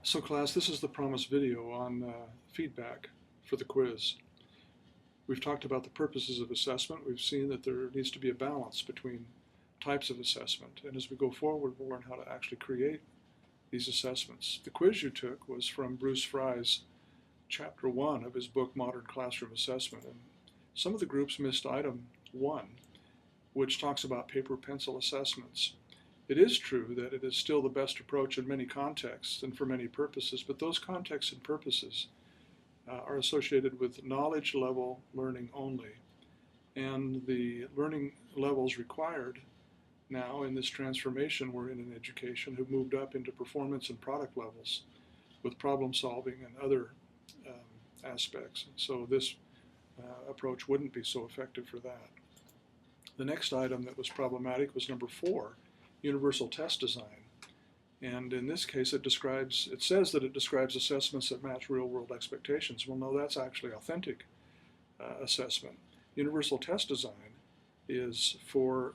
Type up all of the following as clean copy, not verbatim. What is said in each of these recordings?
So class, this is the promised video on feedback for the quiz. We've talked about the purposes of assessment. We've seen that there needs to be a balance between types of assessment. And as we go forward, we'll learn how to actually create these assessments. The quiz you took was from Bruce Fry's chapter 1 of his book, Modern Classroom Assessment. And some of the groups missed item 1, which talks about paper-pencil assessments. It is true that it is still the best approach in many contexts and for many purposes, but those contexts and purposes are associated with knowledge level learning only. And the learning levels required now in this transformation we're in education have moved up into performance and product levels with problem solving and other aspects. So this approach wouldn't be so effective for that. The next item that was problematic was number 4, universal test design. And in this case, it says that it describes assessments that match real-world expectations. Well, no, that's actually authentic assessment. Universal test design is for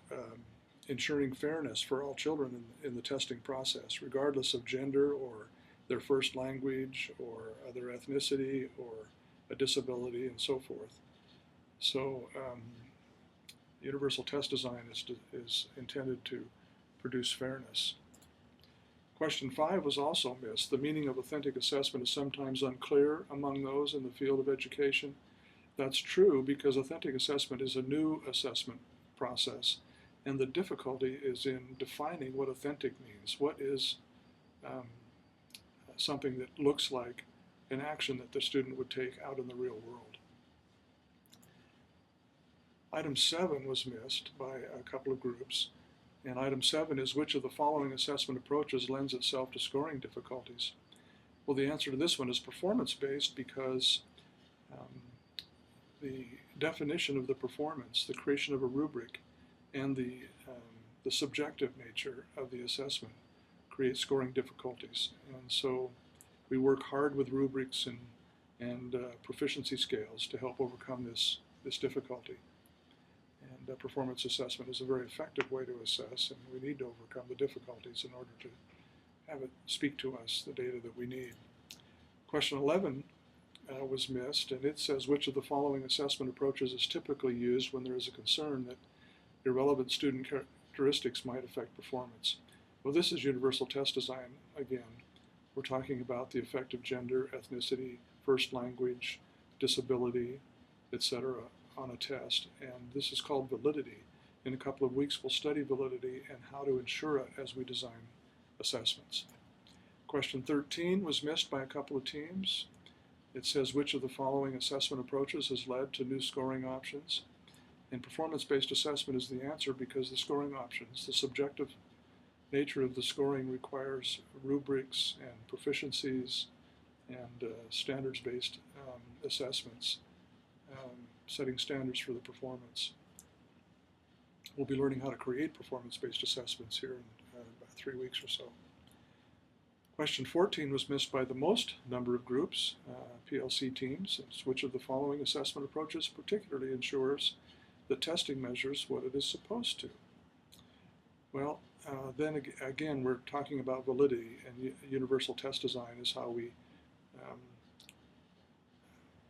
ensuring fairness for all children in the testing process, regardless of gender or their first language or their ethnicity or a disability and so forth. So universal test design is intended to produce fairness. Question 5 was also missed. The meaning of authentic assessment is sometimes unclear among those in the field of education. That's true because authentic assessment is a new assessment process, and the difficulty is in defining what authentic means. What is something that looks like an action that the student would take out in the real world? Item 7 was missed by a couple of groups. And item 7 is, which of the following assessment approaches lends itself to scoring difficulties? Well, the answer to this one is performance-based because the definition of the performance, the creation of a rubric, and the subjective nature of the assessment create scoring difficulties. And so we work hard with rubrics and proficiency scales to help overcome this difficulty. And performance assessment is a very effective way to assess, and we need to overcome the difficulties in order to have it speak to us the data that we need. Question 11 was missed, and it says, which of the following assessment approaches is typically used when there is a concern that irrelevant student characteristics might affect performance? Well, this is universal test design again. We're talking about the effect of gender, ethnicity, first language, disability, etc. on a test, and this is called validity. In a couple of weeks we'll study validity and how to ensure it as we design assessments. Question 13 was missed by a couple of teams. It says, which of the following assessment approaches has led to new scoring options? And performance-based assessment is the answer because the scoring options, the subjective nature of the scoring requires rubrics and proficiencies and standards-based assessments. Setting standards for the performance. We'll be learning how to create performance-based assessments here in about 3 weeks or so. Question 14 was missed by the most number of groups, PLC teams. It's which of the following assessment approaches particularly ensures that testing measures what it is supposed to? Well, then again, we're talking about validity, and universal test design is how we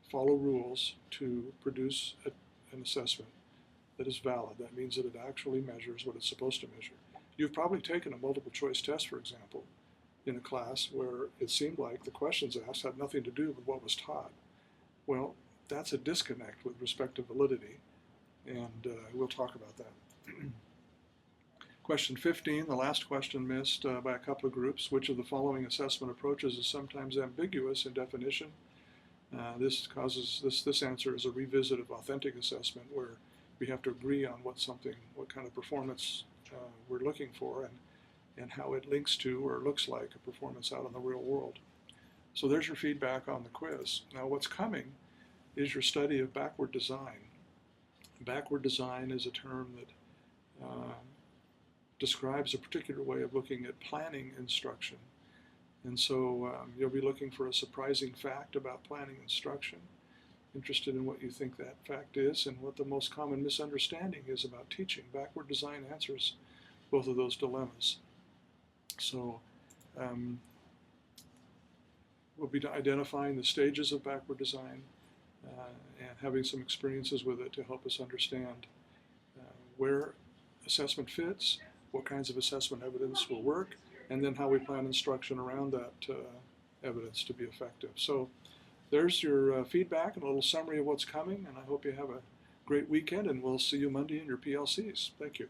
follow rules to produce an assessment that is valid. That means that it actually measures what it's supposed to measure. You've probably taken a multiple choice test, for example, in a class where it seemed like the questions asked had nothing to do with what was taught. Well, that's a disconnect with respect to validity, and we'll talk about that. Question 15, the last question missed by a couple of groups. Which of the following assessment approaches is sometimes ambiguous in definition? This answer is a revisit of authentic assessment, where we have to agree on what kind of performance we're looking for and how it links to or looks like a performance out in the real world. So there's your feedback on the quiz. Now what's coming is your study of backward design. Backward design is a term that describes a particular way of looking at planning instruction. And so you'll be looking for a surprising fact about planning instruction, interested in what you think that fact is and what the most common misunderstanding is about teaching. Backward design answers both of those dilemmas. So we'll be identifying the stages of backward design and having some experiences with it to help us understand where assessment fits, what kinds of assessment evidence will work, and then how we plan instruction around that evidence to be effective. So there's your feedback and a little summary of what's coming, and I hope you have a great weekend, and we'll see you Monday in your PLCs. Thank you.